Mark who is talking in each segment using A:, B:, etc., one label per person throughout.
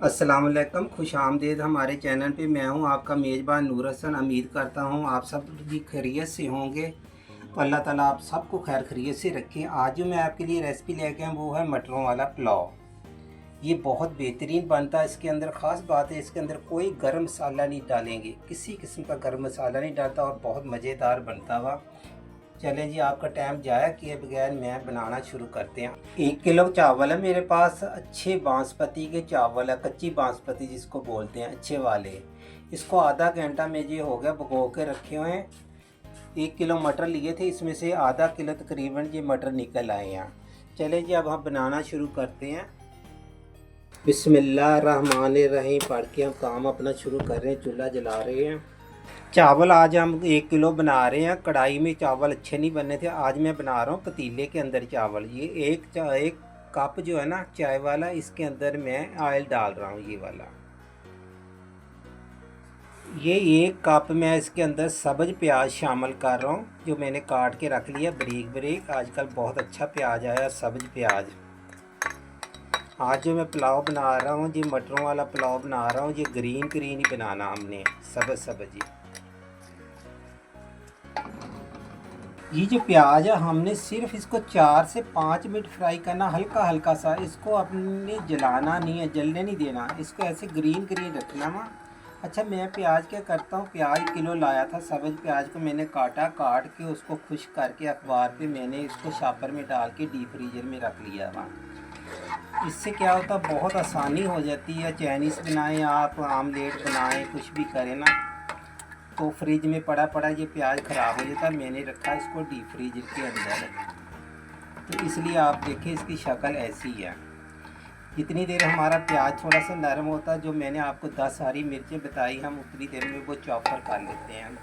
A: अस्सलाम वालेकुम, खुश आमदीद हमारे चैनल पे। मैं हूं आपका मेज़बान नूर हसन। उम्मीद करता हूं आप सब भी खैरियत से होंगे। तो अल्लाह ताला आप सबको खैर खैरियत से रखें। आज जो मैं आपके लिए रेसिपी लेके आया वो है मटरों वाला पुलाव। ये बहुत बेहतरीन बनता है। इसके अंदर ख़ास बात है, इसके अंदर कोई गरम मसाला नहीं डालेंगे, किसी किस्म का गरम मसाला नहीं डालता और बहुत मज़ेदार बनता हुआ। चलें जी, आपका टाइम ज़ाया किए बगैर मैं बनाना शुरू करते हैं। 1 किलो चावल है मेरे पास। अच्छे बासमती के चावल है, कच्ची बासमती जिसको बोलते हैं, अच्छे वाले। इसको आधा घंटा में ये हो गया भिगो के रखे हुए हैं। 1 किलो मटर लिए थे, इसमें से आधा किलो तकरीबन ये मटर निकल आए हैं। चलें जी, अब हम बनाना शुरू करते हैं। बिस्मिल्लाहिर्रहमानिर्रहीम पढ़ के हम काम अपना शुरू कर रहे हैं। चूल्हा जला रहे हैं। चावल आज हम 1 किलो बना रहे हैं। कढ़ाई में चावल अच्छे नहीं बनने थे, आज मैं बना रहा हूँ पतीले के अंदर चावल। ये एक कप जो है ना चाय वाला, इसके अंदर मैं ऑयल डाल रहा हूँ, ये वाला। ये 1 कप मैं इसके अंदर सब्ज प्याज शामिल कर रहा हूँ, जो मैंने काट के रख लिया बारीक बारीक। आजकल बहुत अच्छा प्याज आया, सब्ज प्याज। आज जो मैं पुलाव बना रहा हूँ, ये मटरों वाला पुलाव बना रहा हूँ, ये ग्रीन ग्रीन ही बनाना हमने, सब्ज सब्ज। ये जो प्याज है हमने सिर्फ इसको 4 से 5 मिनट फ्राई करना, हल्का हल्का सा। इसको अपने जलाना नहीं है, जलने नहीं देना, इसको ऐसे ग्रीन ग्रीन रखना वहाँ। अच्छा, मैं प्याज क्या करता हूँ, प्याज 1 किलो लाया था, सब्ज प्याज को मैंने काट के उसको खुश करके अखबार पे मैंने इसको शॉपर में डाल के डीप फ्रीजर में रख लिया वहाँ। इससे क्या होता है, बहुत आसानी हो जाती है। चाइनीज़ बनाएं आप, आमलेट बनाएं, कुछ भी करें ना, तो फ्रिज में पड़ा ये प्याज ख़राब हो जाता है। मैंने रखा इसको डीप फ्रीजर के अंदर, तो इसलिए आप देखें इसकी शक्ल ऐसी है। जितनी देर हमारा प्याज थोड़ा सा नरम होता है, जो मैंने आपको 10 हरी मिर्चें बताई, हम उतनी देर में वो चॉपर कर लेते हैं।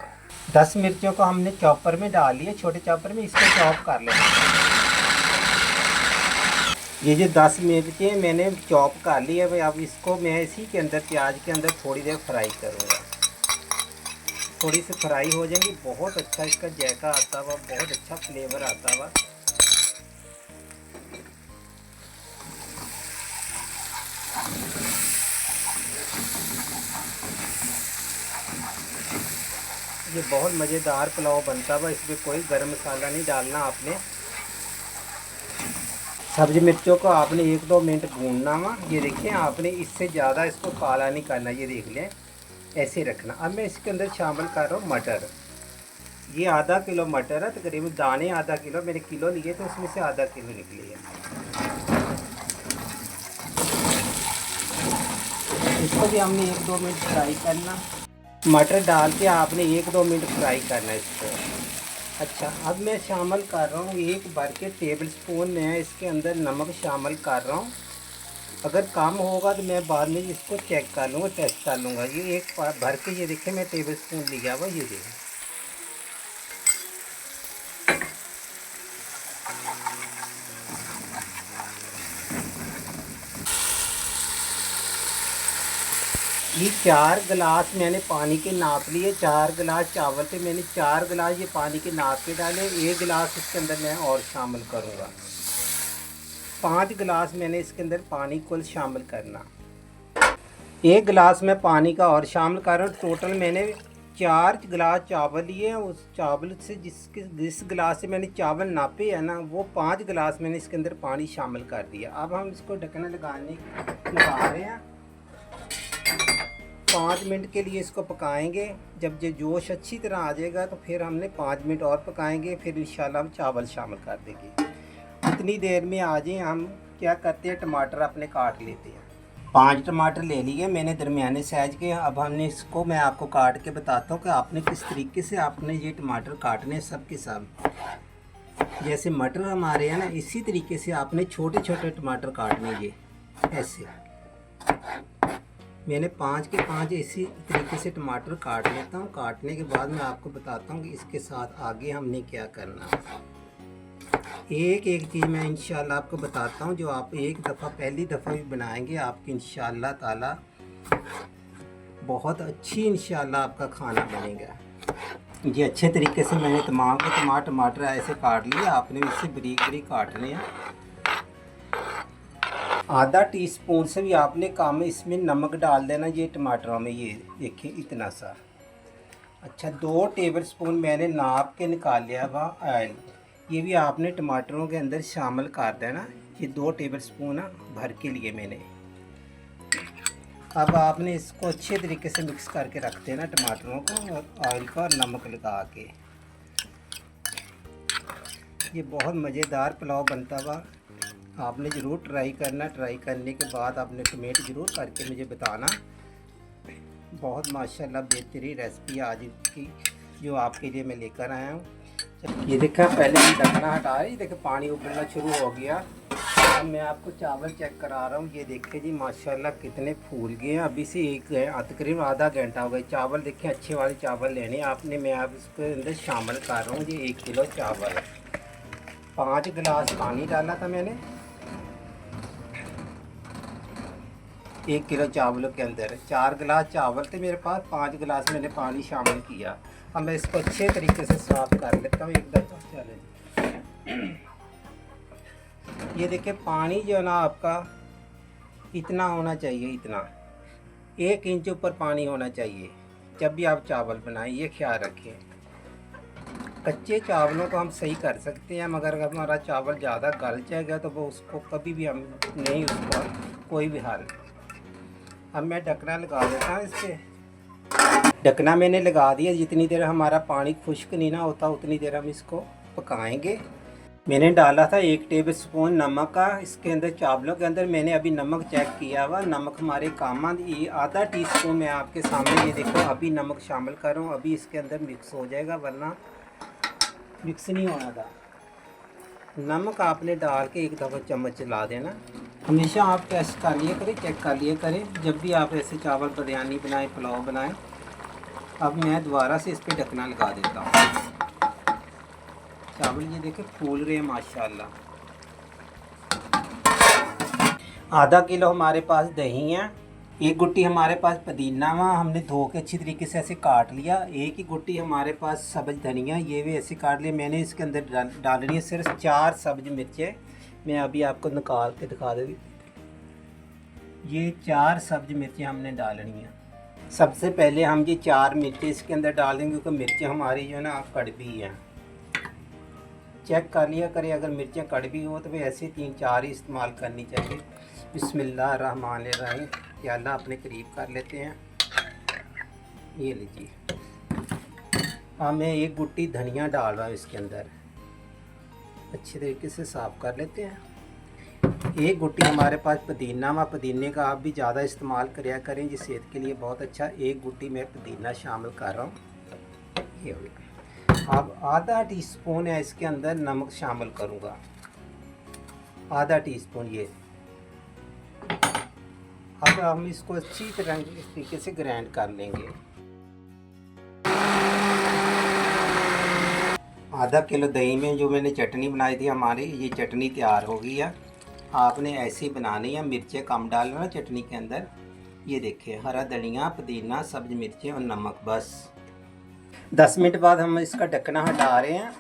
A: 10 मिर्चों को हमने चॉपर में डाल लिया, छोटे चॉपर में। इसको चॉप कर लेते हैं। ये जो 10 मिर्चें मैंने चॉप कर ली है, अब इसको मैं इसी के अंदर, प्याज के अंदर थोड़ी देर फ्राई करूँगा। थोड़ी सी फ्राई हो जाएंगी, बहुत अच्छा इसका जायका आता हुआ, बहुत अच्छा फ्लेवर आता हुआ। ये बहुत मज़ेदार पुलाव बनता हुआ। इसमें कोई गरम मसाला नहीं डालना आपने। सब्ज़ी मिर्चों को आपने 1-2 मिनट भूनना हुआ। ये देखिए, आपने इससे ज़्यादा इसको काला नहीं करना, ये देख लें, ऐसे रखना। अब मैं इसके अंदर शामिल कर रहा हूँ मटर। ये आधा किलो मटर है, तकरीबन दाने आधा किलो, मैंने किलो लिए थे, उसमें से आधा किलो निकली है। इसको भी हमने 1-2 मिनट फ्राई करना। मटर डाल के आपने 1-2 मिनट फ्राई करना है इसको। अच्छा, अब मैं शामिल कर रहा हूँ 1 भर के टेबल स्पून मैं इसके अंदर नमक शामिल कर रहा हूँ। अगर कम होगा तो मैं बाद में इसको चेक कर लूँगा, टेस्ट कर लूँगा। ये 1 भर के, ये देखिए मैं टेबल स्पून लिया हुआ, ये देखिए। ये 4 गिलास मैंने पानी के नाप लिए। 4 गिलास चावल पे मैंने 4 गिलास ये पानी के नाप के डाले। 1 गिलास इसके अंदर मैं और शामिल करूँगा। 5 गिलास मैंने इसके अंदर पानी कुल शामिल करना। 1 गिलास में पानी का और शामिल कर रहा हूँ। टोटल मैंने 4 गिलास चावल लिए हैं। उस चावल से जिस गिलास से मैंने चावल नापे है ना, वो 5 गिलास मैंने इसके अंदर पानी शामिल कर दिया। अब हम इसको ढक्कन लगा रहे हैं। 5 मिनट के लिए इसको पकाएंगे। जब ये जोश अच्छी तरह आ जाएगा तो फिर हमने 5 मिनट और पकाएंगे, फिर इंशाल्लाह हम चावल शामिल कर देंगे। इतनी देर में आ जाए, हम क्या करते हैं, टमाटर अपने काट लेते हैं। 5 टमाटर ले लिए मैंने, दरमियाने साइज़ के। अब हमने इसको, मैं आपको काट के बताता हूँ कि आपने किस तरीके से आपने ये टमाटर काटने, सब के सब। जैसे मटर हमारे हैं ना, इसी तरीके से आपने छोटे छोटे टमाटर काटने, ये ऐसे। मैंने 5 के 5 इसी तरीके से टमाटर काट लेता हूँ। काटने के बाद मैं आपको बताता हूँ कि इसके साथ आगे हमने क्या करना। एक एक चीज़ मैं इंशाल्लाह आपको बताता हूँ, जो आप एक दफ़ा, पहली दफ़ा भी बनाएंगे, आपकी इंशाल्लाह ताला बहुत अच्छी इंशाल्लाह आपका खाना बनेगा। ये अच्छे तरीके से मैंने तमाम के टमाटर ऐसे काट लिए। आपने इससे बारीक बारीक काटने हैं। आधा टीस्पून से भी आपने कम इसमें नमक डाल देना ये टमाटरों में। ये देखिए इतना सा। अच्छा 2 टेबलस्पून मैंने नाप के निकाल लिया हुआ ऑयल, ये भी आपने टमाटरों के अंदर शामिल कर देना। ये 2 टेबलस्पून भर के लिए मैंने। अब आपने इसको अच्छे तरीके से मिक्स करके रख देना टमाटरों को ऑयल का और नमक लगा के। ये बहुत मज़ेदार पुलाव बनता हुआ, आपने ज़रूर ट्राई करना। ट्राई करने के बाद आपने कमेंट ज़रूर करके मुझे बताना। बहुत माशाल्लाह बेहतरीन रेसिपी आज की जो आपके लिए मैं लेकर आया हूँ। ये देखा पहले हम ढकना हटा रही, देखिए पानी उबलना शुरू हो गया। अब मैं आपको चावल चेक करा रहा हूँ। ये देखिए जी माशाल्लाह कितने फूल गए हैं। अभी से तकरीबन आधा घंटा हो गया। चावल देखिए अच्छे वाले चावल लेने आपने। मैं आप इसके अंदर शामिल कर रहा हूँ। ये 1 किलो चावल, 5 गिलास पानी डाला था मैंने 1 किलो चावलों के अंदर। 4 गिलास चावल थे मेरे पास, 5 गिलास मैंने पानी शामिल किया। अब मैं इसको अच्छे तरीके से साफ़ कर लेता हूँ एकदम। चले ये देखिए पानी जो है ना आपका इतना होना चाहिए, इतना 1 इंच ऊपर पानी होना चाहिए जब भी आप चावल बनाएं। ये ख्याल रखें। कच्चे चावलों को हम सही कर सकते हैं, मगर अगर हमारा चावल ज़्यादा गल जाएगा तो वो उसको कभी भी हम नहीं, उसका कोई भी हाल। अब मैं ढकना लगा देता हूँ इस पर। ढकना मैंने लगा दिया। जितनी देर हमारा पानी खुश्क नहीं ना होता उतनी देर हम इसको पकाएंगे। मैंने डाला था 1 टेबलस्पून नमक का इसके अंदर, चावलों के अंदर। मैंने अभी नमक चेक किया हुआ, नमक हमारे काम ये आधा टीस्पून मैं आपके सामने, ये देखो अभी नमक शामिल कर रहा हूँ। अभी इसके अंदर मिक्स हो जाएगा, वरना मिक्स नहीं होना था। नमक आपने डाल के एक दफ़ा चम्मच चला देना। हमेशा आप टेस्ट कर लिए करें, चेक कर लिए करें जब भी आप ऐसे चावल बिरयानी बनाएं, पुलाव बनाएं। अब मैं दोबारा से इस पर ढकना लगा देता हूँ। चावल ये देखें फूल रहे हैं माशाल्लाह। आधा किलो हमारे पास दही है। 1 गुट्टी हमारे पास पुदीना वहाँ हमने धो के अच्छी तरीके से ऐसे काट लिया। 1 ही गुट्टी हमारे पास सब्ज़ धनिया, ये भी ऐसे काट लिया मैंने। इसके अंदर डालनी है सिर्फ 4 सब्ज़ मिर्चें। मैं अभी आपको निकाल के दिखा दूँगी। ये 4 सब्ज़ मिर्चें हमने डालनी है। सबसे पहले हम ये 4 मिर्चें इसके अंदर डालेंगे, क्योंकि मिर्चें हमारी जो है ना कड़वी हैं। चेक कर लिया करें, अगर मिर्चें कड़वी हो तो फिर ऐसे 3-4 ही इस्तेमाल करनी चाहिए। बिस्मिल्लाहिर्रहमानिर्रहीम। या अल्लाह अपने करीब कर लेते हैं। ये लीजिए। अब मैं 1 गुट्टी धनिया डाल रहा हूँ इसके अंदर। अच्छे तरीके से साफ़ कर लेते हैं। 1 गुट्टी हमारे पास पुदीना व पुदीने का आप भी ज़्यादा इस्तेमाल कराया करें, जी सेहत के लिए बहुत अच्छा। 1 गुट्टी मैं पुदीना शामिल कर रहा हूँ। ये हो गया। अब आधा टीस्पून है इसके अंदर नमक शामिल करूँगा, आधा टीस्पून ये। अब हम इसको अच्छी तरह इस तरीके से ग्राइंड कर लेंगे। आधा किलो दही में जो मैंने चटनी बनाई थी हमारी, ये चटनी तैयार हो गई है। आपने ऐसी बनानी है, मिर्चें कम डालना चटनी के अंदर। ये देखिए हरा धनिया, पुदीना, सब्ज़ मिर्चें और नमक, बस। 10 मिनट बाद हम इसका ढकना हटा रहे हैं।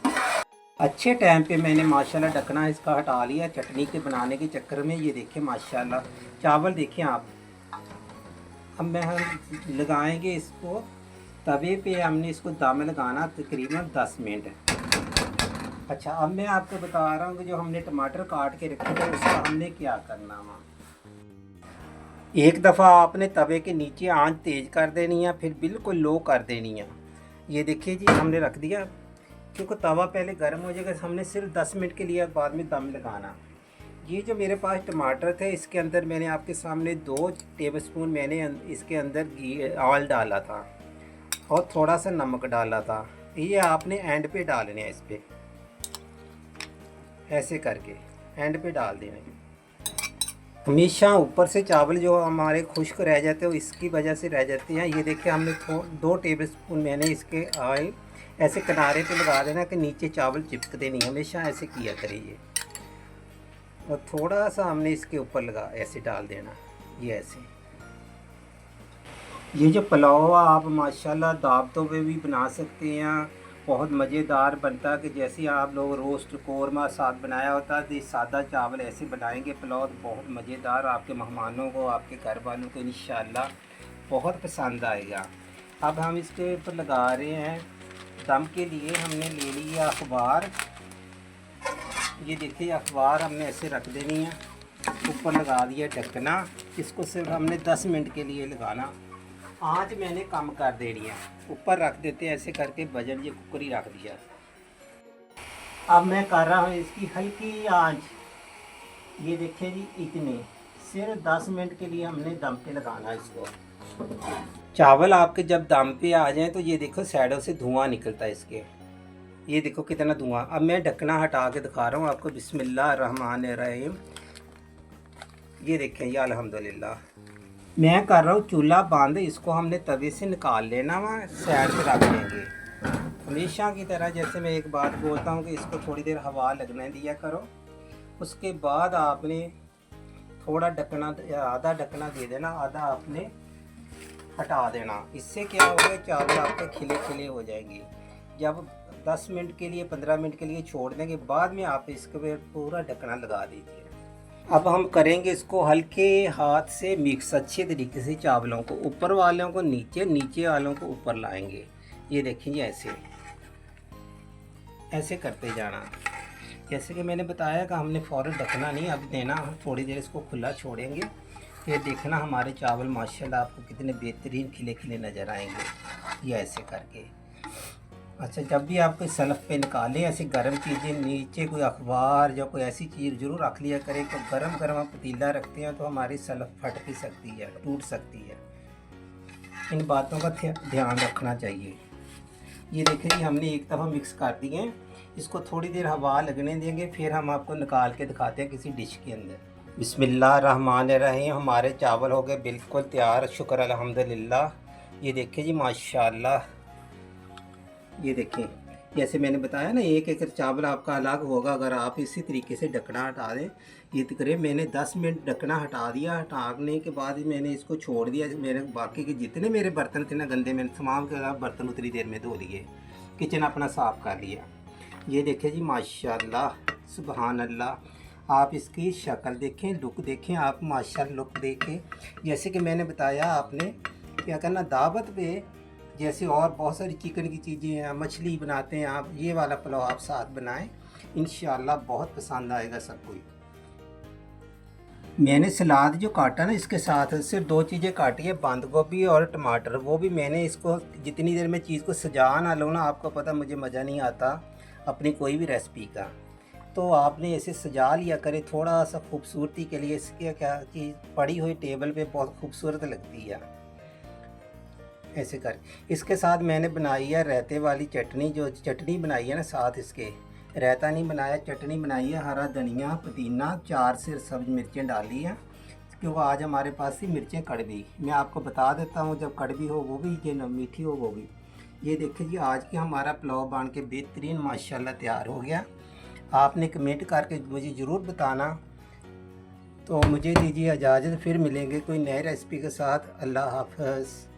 A: अच्छे टाइम पे मैंने माशाल्लाह ढकना इसका हटा लिया चटनी के बनाने के चक्कर में। ये देखिए माशाल्लाह चावल देखिए आप। अब मैं हम लगाएंगे इसको तवे पे। हमने इसको दम लगाना तकरीबन 10 मिनट। अच्छा अब मैं आपको बता रहा हूँ कि जो हमने टमाटर काट के रखे थे उसका हमने क्या करना है। एक दफ़ा आपने तवे के नीचे आंच तेज़ कर देनी है, फिर बिल्कुल लो कर देनी है। ये देखिए जी हमने रख दिया, क्योंकि तवा पहले गर्म हो जाएगा। हमने सिर्फ 10 मिनट के लिए बाद में दम लगाना। ये जो मेरे पास टमाटर थे इसके अंदर मैंने आपके सामने 2 टेबलस्पून मैंने इसके अंदर घी ऑयल डाला था और थोड़ा सा नमक डाला था। ये आपने एंड पे डालने हैं, इस पर ऐसे करके एंड पे डाल देने। हमेशा ऊपर से चावल जो हमारे खुश्क रह जाते हैं वो इसकी वजह से रह जाते हैं। ये देखिए हमने 2 टेबलस्पून मैंने इसके ऑयल ऐसे किनारे पे लगा देना कि नीचे चावल चिपकते नहीं। हमेशा ऐसे किया करिए। और थोड़ा सा हमने इसके ऊपर लगा ऐसे डाल देना, ये ऐसे। ये जो पुलाव आप माशाल्लाह दावतों पे भी बना सकते हैं, बहुत मज़ेदार बनता है कि जैसे आप लोग रोस्ट कौरमा साथ बनाया होता है, तो सादा चावल ऐसे बनाएंगे पुलाव तो बहुत मज़ेदार, आपके मेहमानों को, आपके घर वालों को इंशाल्लाह बहुत पसंद आएगा। अब हम इसके ऊपर लगा रहे हैं दम के लिए। हमने ले लिया अखबार, ये देखिए अखबार हमने ऐसे रख देनी है, ऊपर लगा दिया ढकना। इसको सिर्फ हमने 10 मिनट के लिए लगाना। आँच मैंने कम कर देनी है, ऊपर रख देते हैं ऐसे करके, बजट ये कुकर ही रख दिया। अब मैं कर रहा हूँ इसकी हल्की आँच, ये देखिए जी इतने, सिर्फ 10 मिनट के लिए हमने दम पे लगाना है इसको। चावल आपके जब दम पे आ जाएं तो ये देखो साइडों से धुआं निकलता है इसके, ये देखो कितना धुआं। अब मैं ढकना हटा के दिखा रहा हूँ आपको, बिस्मिल्लाहिर्रहमानिर्रहीम। ये देखें ये अल्हम्दुलिल्लाह। मैं कर रहा हूँ चूल्हा बंद, इसको हमने तवे से निकाल लेना, वहाँ साइड पे रख देंगे। हमेशा की तरह जैसे मैं एक बात बोलता हूँ कि इसको थोड़ी देर हवा लगने दिया करो, उसके बाद आपने थोड़ा ढकना, आधा ढकना दे देना, आधा आपने हटा देना। इससे क्या होगा, चावल आपके खिले खिले हो जाएंगे। जब 10 मिनट के लिए 15 मिनट के लिए छोड़ देंगे, बाद में आप इसके पूरा ढकना लगा दीजिए। अब हम करेंगे इसको हल्के हाथ से मिक्स अच्छे तरीके से, चावलों को ऊपर वालों को नीचे, नीचे वालों को ऊपर लाएंगे। ये देखेंगे ऐसे ऐसे करते जाना। जैसे कि मैंने बताया कि हमने फ़ौरन ढकना नहीं अब देना, हम थोड़ी देर इसको खुला छोड़ेंगे। फिर देखना हमारे चावल माशाल्लाह आपको कितने बेहतरीन खिले खिले नज़र आएंगे, ये ऐसे करके। अच्छा, जब भी आप कोई सलफ़ पे निकालें ऐसी गर्म चीज़ें, नीचे कोई अखबार या कोई ऐसी चीज़ ज़रूर रख लिया करें। तो गरम गरम आप पतीला रखते हैं तो हमारी सलफ़ फट भी सकती है, टूट सकती है। इन बातों का ध्यान रखना चाहिए। ये देखिए जी हमने एक दफ़ा मिक्स कर दिए हैं, इसको थोड़ी देर हवा लगने देंगे, फिर हम आपको निकाल के दिखाते हैं किसी डिश के अंदर। बिस्मिल्लाहिर्रहमानिर्रहीम। हमारे चावल हो गए बिल्कुल तैयार, शुक्र अल्हम्दुलिल्लाह। ये देखिए जी माशाल्लाह, ये देखें जैसे मैंने बताया ना, एक एक चावल आपका अलग होगा अगर आप इसी तरीके से ढकना हटा दें। ये करें, मैंने 10 मिनट ढकना हटा दिया, हटाने के बाद ही मैंने इसको छोड़ दिया। मेरे बाकी के जितने मेरे बर्तन थे ना गंदे, मैंने तमाम के बर्तन उतनी देर में धो लिए, किचन अपना साफ़ कर लिया। ये देखें जी माशाल्लाह सुबहान अल्लाह। आप इसकी शक्ल देखें, लुक देखें आप, माशाल्लाह लुक देखें। जैसे कि मैंने बताया आपने क्या करना, दावत पे जैसे और बहुत सारी चिकन की चीज़ें हैं, मछली बनाते हैं आप, ये वाला पुलाव आप साथ बनाएं, इंशाल्लाह बहुत पसंद आएगा सबको। मैंने सलाद जो काटा ना इसके साथ सिर्फ 2 चीज़ें काटी है, बंद गोभी और टमाटर। वो भी मैंने इसको जितनी देर में चीज़ को सजा ना लूँ ना, आपको पता मुझे मज़ा नहीं आता अपनी कोई भी रेसिपी का, तो आपने ऐसे सजा लिया करे थोड़ा सा खूबसूरती के लिए। इसके क्या चीज़ पड़ी हुई टेबल पे बहुत खूबसूरत लगती है ऐसे कर। इसके साथ मैंने बनाई है रायते वाली चटनी, जो चटनी बनाई है ना साथ इसके, रायता नहीं बनाया, चटनी बनाई है। हरा धनिया, पुदीना, 4 से सब्ज़ मिर्चें डाली हैं, क्योंकि आज हमारे पास थी मिर्चें कड़वी। मैं आपको बता देता हूँ जब कड़वी हो वो भी, ये मीठी हो वो भी। ये देखिए जी आज की हमारा पुलाव बन के बेहतरीन माशाल्लाह तैयार हो गया। आपने कमेंट करके मुझे ज़रूर बताना। तो मुझे दीजिए इजाज़त, फिर मिलेंगे कोई नई रेसिपी के साथ। अल्लाह हाफ़िज़।